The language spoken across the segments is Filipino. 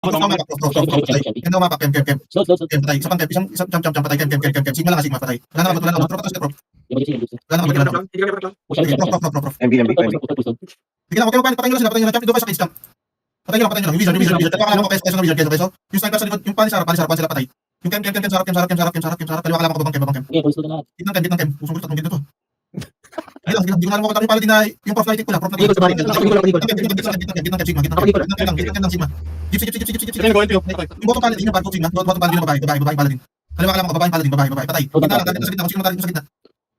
Prof, patay. Yan daw mapa, kem. Kem, patay. Isa pang kem, isang jump, patay, kem. Sigma lang, sigma, patay. Wala naman, prof, prof. Wala naman, prof. MB. Bigyan ako, patay nyo lang sila, patay nyo lang, doon kayo sa case jump. Patay nyo lang, yung vision. Kailangan mo peso ng vision. Yung sniper sa likod, yung panis harap sila, patay. Yung kem, sarap, kaliwa ka lang ako, babang kem. Gitnang kem, usong gusto, tatlong gitna to. Hindi ko alam mo kung palit na yung prof lighting ko lang, gitnang sigma. Gypsy. Yung bottom paladin, yung bottom sigma, bottom paladin, babaeng paladin. Kaliwa ka lang ako, babaeng paladin, babae, patay. Gitna lang, sa gitna, kung sino matalit mo sa gitna.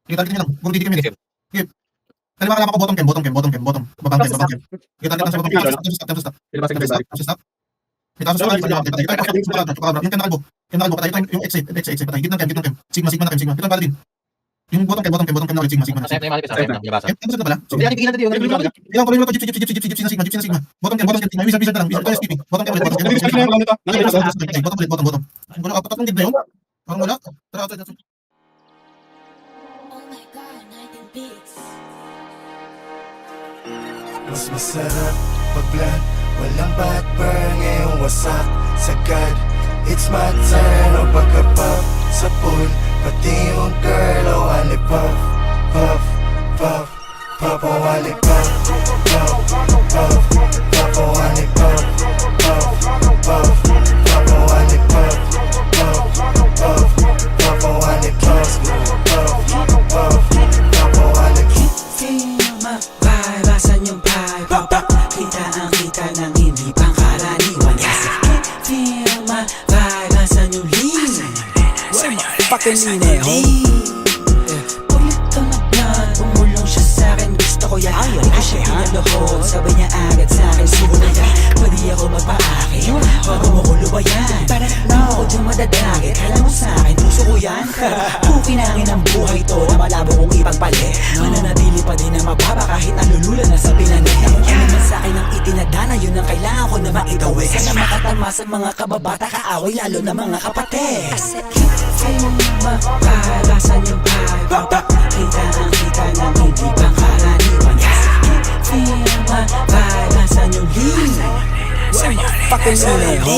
Yung target nyo lang, puro titik kami. Kaliwa ka lang ako, bottom kem, babang kem. Yung target lang sa bottom kem, stop. Yung kanalbo, patay, yung exit, patay, gitnang kem, sigma na kem, gitnang paladin. Yung bottom kem na ulit, sigma. Kem, ano pala? Ilang tuloy mo ito, gypsy na sigma. Bottom kem, vision na lang, vision, skipping. Bottom kem ulit, bottom. Wala, tatlong gid na yun. Parang wala. Tara, Mas masarap pag-bland, walang backburn, ngayong wasak sagad. It's my turn, o pagka-pop sa pool, pati yung girl, o wali puff, o wali puff, o wali puff, o wali puff, o wali puff. Asan yung vibe? Kita ang kita ng hindi pangkaraniwan. Kasi feel my vibe. Asan yung lean? Where my fucking lean eh, ho? Ulit ka mag-vlog, umulong siya sa'kin. Gusto ko yan, hindi ko siya pinaluhod. Sabay niya agad sa'kin, suko na yan. Pwede ako magpa-akin, bago mo ko lubayan. Ako dyan madadagit, kala mo sa'kin, puso ko yan. Kukinangin ang buhay to na malabo kong ipagpali. Mananatili pa din na mababa kahit nalulula na sa pinanay. Ano man sa'kin ang itinadana, yun ang kailangan ko na maitawid. Sana makatama sa mga kababata, kaaway lalo na mga kapatid. Kasi feel my vibe, asan yung vibe? Kita ang kita ng hindi pangkaraniwan. Kasi feel my vibe, asan yung lean? Where my fucking lean, ho?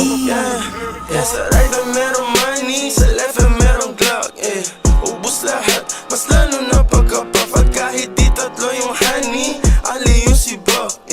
Sa right na merong money, sa left na merong Glock, ubus lahat, mas lalo na pagka-puff. At kahit di tatlo yung honey, ali yung si Buck,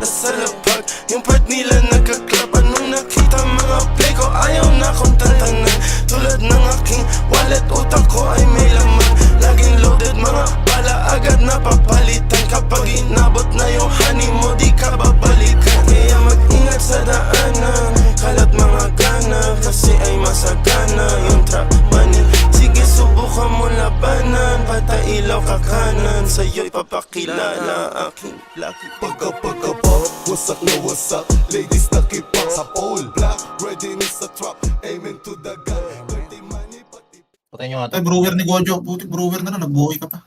nasa lapag, yung part nila nagka-clap. Anong nakita mga play ko, ayaw na kong tantanan. Tulad ng aking wallet, utak ko ay may laman. Laging loaded, mga bala agad na papalitan. Kapag inabot na yung honey mo, di ka babalikan. Kaya mag-ingat sa daanan, kalat mga gana, kasi ay masagana yung trap money. Sige, subukan mo labanan, patailaw ka kanan, sa'yo'y papakilala aking lucky. Pagka-pop, wasak na wasak, ladies nakipak sa pole. Black, readiness sa trap, aiming to the gun. Dirty money, pati. Patay nyo nga Ay, brewer ni Gojo, putik brewer na nagbuhay ka pa.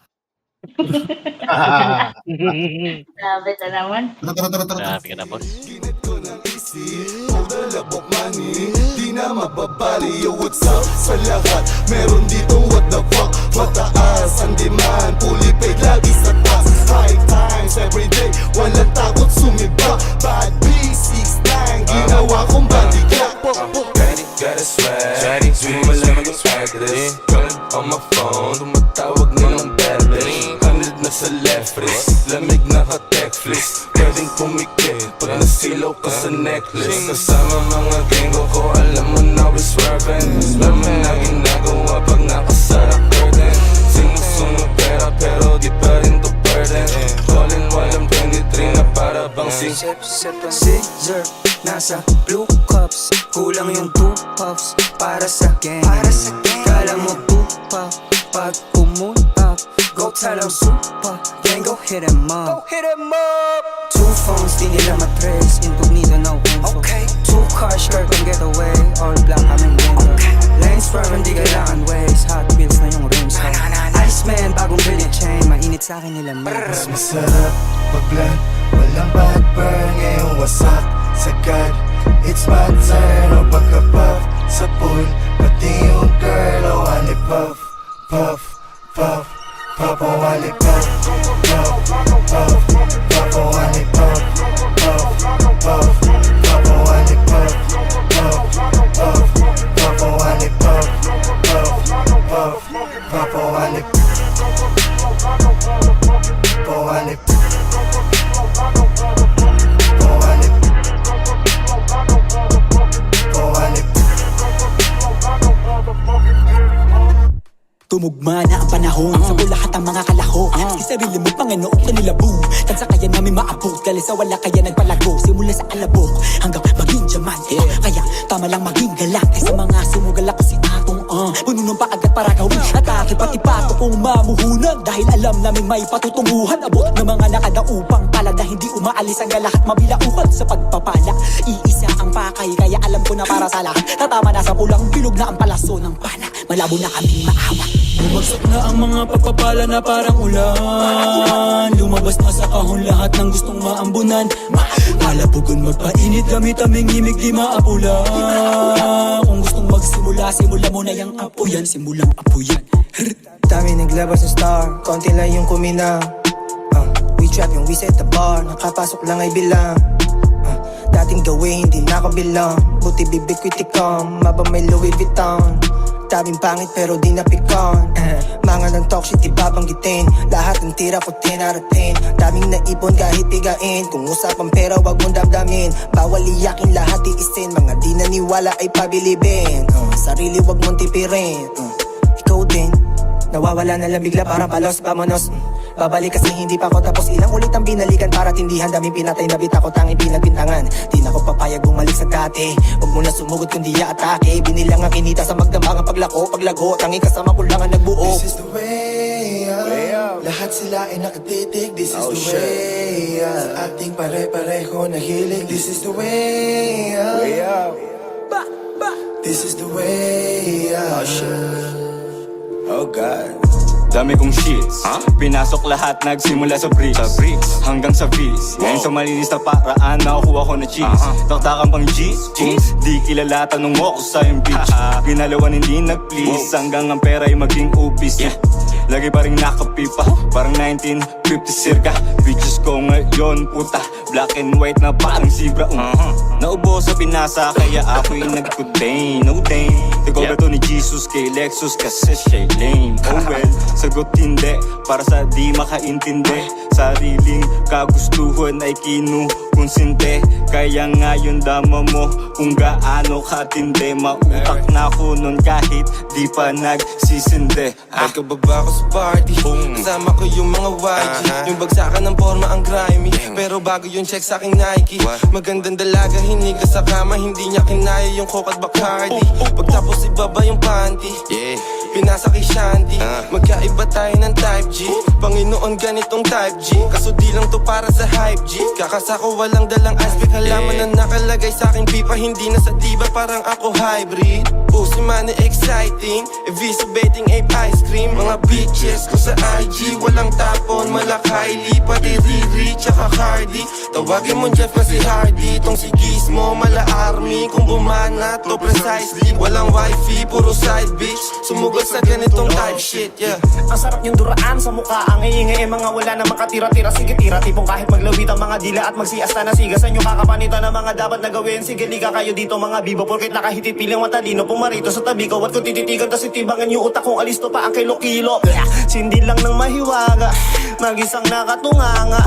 Grabe na naman. Tara. Grabe ka na, boss. Ginit ko ng isip, all the labok money, di na mababali. Yo, what's up sa lahat? Meron dito, what the fuck? Mataas ang demand, fully paid, lagi sa taas. High times, everyday, walang takot sumiba. Bad B69, ginawa kong bodyguard. Got a swag, di mo malaman yung swag this. On my phone, tumatawag nilang bad bitch. 100 na sa left wrist, lamig na ka-techflix. Pwedeng pumikit pag nasilaw ka sa necklace. Kasama mga genggo ko, alam mo na we're swerving. Alam mo na ginagawa pag nakasara curtain. Sinusunod pera pero di pa rin to burden. All in while I'm 23 na para bang Scissor, nasa blue cups. Kulang yung 2 puffs para sa gang. Kala mo 2 puff pag pumunta. Go tell them super, gang go hit em up. 2 phones, di nila matrace. Incognito, no info. 2 cars, skirt and getaway. All black, aming window. Lanes swerve, hindi kailangan ways. Hot wheels na yung rims. Iceman, bagong brilliant chain. Mainit sa'kin nila Mas masarap pag-bland, walang backburn, ngayong wasak sagad. It's my turn, o pagka-puff sa pool, pati yung girl, o wali puff, o wali puff, o wali puff, o wali puff. tumugma na ang panahon sa lahat ang mga kalahok. Sa sarili mo Panginoon ka nilabo, tansa kaya namin maabot, galing sa wala kaya nagpalago, simula sa alabok hanggang maging diamante. Kaya tama lang maging galante sa mga sumugal ako si atong puno ng paagad para gawin atake, pati pato kung mamuhunan, dahil alam namin may patutunguhan. Abot ng mga nakadaupang palad na hindi umaalis ang lahat mabilauhan sa pagpapala. Iisa ang pakay kaya alam ko na para sa lahat tatama na sa pulang bilog na ang palaso ng pana, malabo na kaming maawa. Bumagsak na ang mga pagpapala na parang ulan, lumabas na sa kahon lahat ng gustong maambunan. Palapugon magpainit gamit aming himig di maapula. Kung gustong magsimula, simula mo na yung apoyan, simulang apoyan. Dami naglabas ng star, konti lang yung kuminang. We trap yung we set the bar, nakapasok lang ay bilang. Dating gawin, hindi nakabilang. Buti bibig ko itikam, maba may Louis Vuitton. Daming pangit pero di napikon. Mga ng talk shit ibabanggitin, lahat ng tira ko 10 out of 10. Daming naipon kahit tigain, kung usapang pera wag mong damdamin. Bawal iyakin lahat iisin, mga di naniwala ay pabilibin. Sarili wag mong tipirin, ikaw din nawawala na lang bigla parang palos, vamonos. Babalik kasi hindi pa ako tapos, ilang ulit ang binalikan para tindihan. Daming pinatay na bita ko, tanging pinagbintangan. Di na ko papayag bumalik sa dati, huwag mo na sumugod kundi atake. Binilang ang kinita sa magdamang paglago, tanging kasama ko lang ang nagbuo. This is the way up. Lahat sila ay nakatitig. This is the way up. Sa ating pare-pareho na hilig. This is the way up. This is the way up. Oh God. Dami kong shits, pinasok lahat, nagsimula sa bricks hanggang sa V's. Ngayon sa malinis na paraan, nakukuha ko na cheese. Taktakan pang G's, di kilala, tanong mo ko sa yung bitch. Ginalawan hindi nag-please, hanggang ang pera ay maging upis. Lagi pa rin nakapipa, parang 1950 circa. Bitches ko ngayon, puta, black and white na parang zebra. Naubo sa pinasa, kaya ako'y nag-contain, no dame. Tagoba to ni Jesus kay Lexus kasi siya'y lame. Oh well, sagot hindi, para sa di makaintindi. Sariling kagustuhan ay kinukonsinte. Kaya ngayon dama mo kung gaano katindi. Mautak na ko nun kahit di pa nagsisindi. Nagkababa ko sa party, kasama ko yung mga YG. Yung bagsakan ng forma ang grimy, pero bago yung check sa aking Nike. Magandang dalaga, hiniga sa kama, hindi niya kinaya yung Coke at Bacardi. Pagtapos ibaba yung panty, pinasa kay Shandy. Magkaiba tayo ng type G, Panginoon ganitong type G. Kaso di lang to para sa hype G. Kakasako walang dalang aspect, halaman na nakalagay sa aking pipa. Hindi na sa diba, parang ako hybrid. Pussy money exciting, eviscerating ape ice cream. Mga bitches ko sa IG, walang tapon, malak Kylie, pati Riri, tsaka Cardi. Tawagin mo Jeff kasi Hardy, tong si Gizmo, mala army. Kung bumana to precisely, walang wifi, puro side bitch. Sumugod sa ganitong type shit, yeah. Ang sarap yung duraan sa mukha, ang iingay mga wala na makatira-tira. Sige tira, tipong kahit maglawit ang mga dila at magsiasta na siga. Sa inyo kakapanitan ang mga dapat na gawin. Sige liga kayo dito mga bibo, porkit nakahitit pilang matalino. Pumarito sa tabi ko, at kung tititigan tas itibangan yung utak kong alisto pa ang kilo-kilo. Sindi lang ng mahiwaga, mag-isang nakatunganga.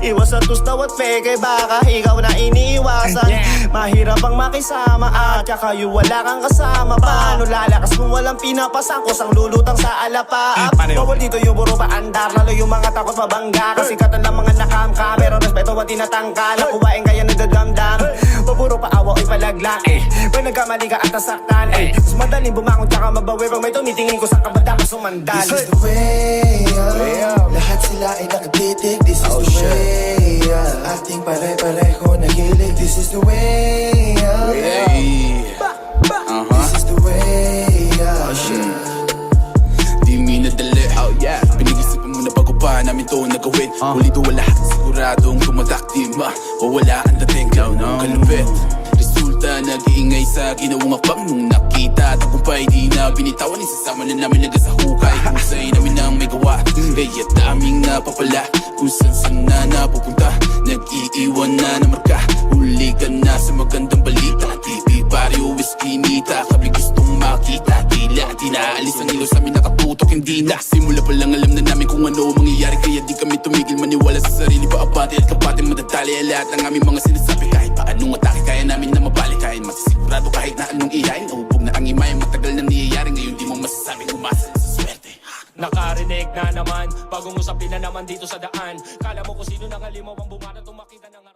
Iwas sa tustaw at peke, baka ikaw na iniiwasan. Mahirap ang makisama at kayo wala kang kasama. Paano lalakas kung walang pinapasangkos ang lulutang sa alapaap? Bawal dito yung buro paandar, lalo yung mga takot mabangga. Kasikatan ng mga nakamka, pero respeto at tinatangka. Nakuwain kaya nagdadamdam, paburo paawa o'y palaglang. Pag nagkamali ka at nasaktan, mas madaling bumangon tsaka mabawi. Pag may tumitingin ko sa kabanda ka sumandal. This is the way up. Lahat sila ay nakatitig. This is the way up. Sa ating pare-pareho na hilig. This is the way up. This is the way up. Di minadali, pinag-isipan mo na bago pa namin to nagawin. Huli do wala, siguradong tumatakdim. Wala ang dating, kalupit. Resulta, nag-iingay sa ginawang akbang. Nung nakita, tagumpay, di na binitawan. Isasama na namin laga sa hukay. Husay namin ang may gawa, kaya daming napapala. Kung saan na napupunta, nag-iiwan na na marka. Huli ka na sa magandang balita. TV, barrio, whiskey, nita. Kabli gustong makita, tila di naalis ang ilo sa amin nakatutok, hindi na. Simula pa lang alam na namin kung ano mangyayari, kaya di kami tumigil maniwala sa sarili. Paabati at kapati madadali ang lahat ng aming mga sinasabi. Kahit pa anong atake, kaya namin na mabalik. Kahit masisigurado kahit na anong iyain. Nahubog na ang imay, matagal na niyayari. Ngayon di mo masasabing umasa sa swerte. Nakarinig na naman, bagong usapin na naman dito sa daan. Kala mo kung sino nang halimaw ang bumana tumakita ng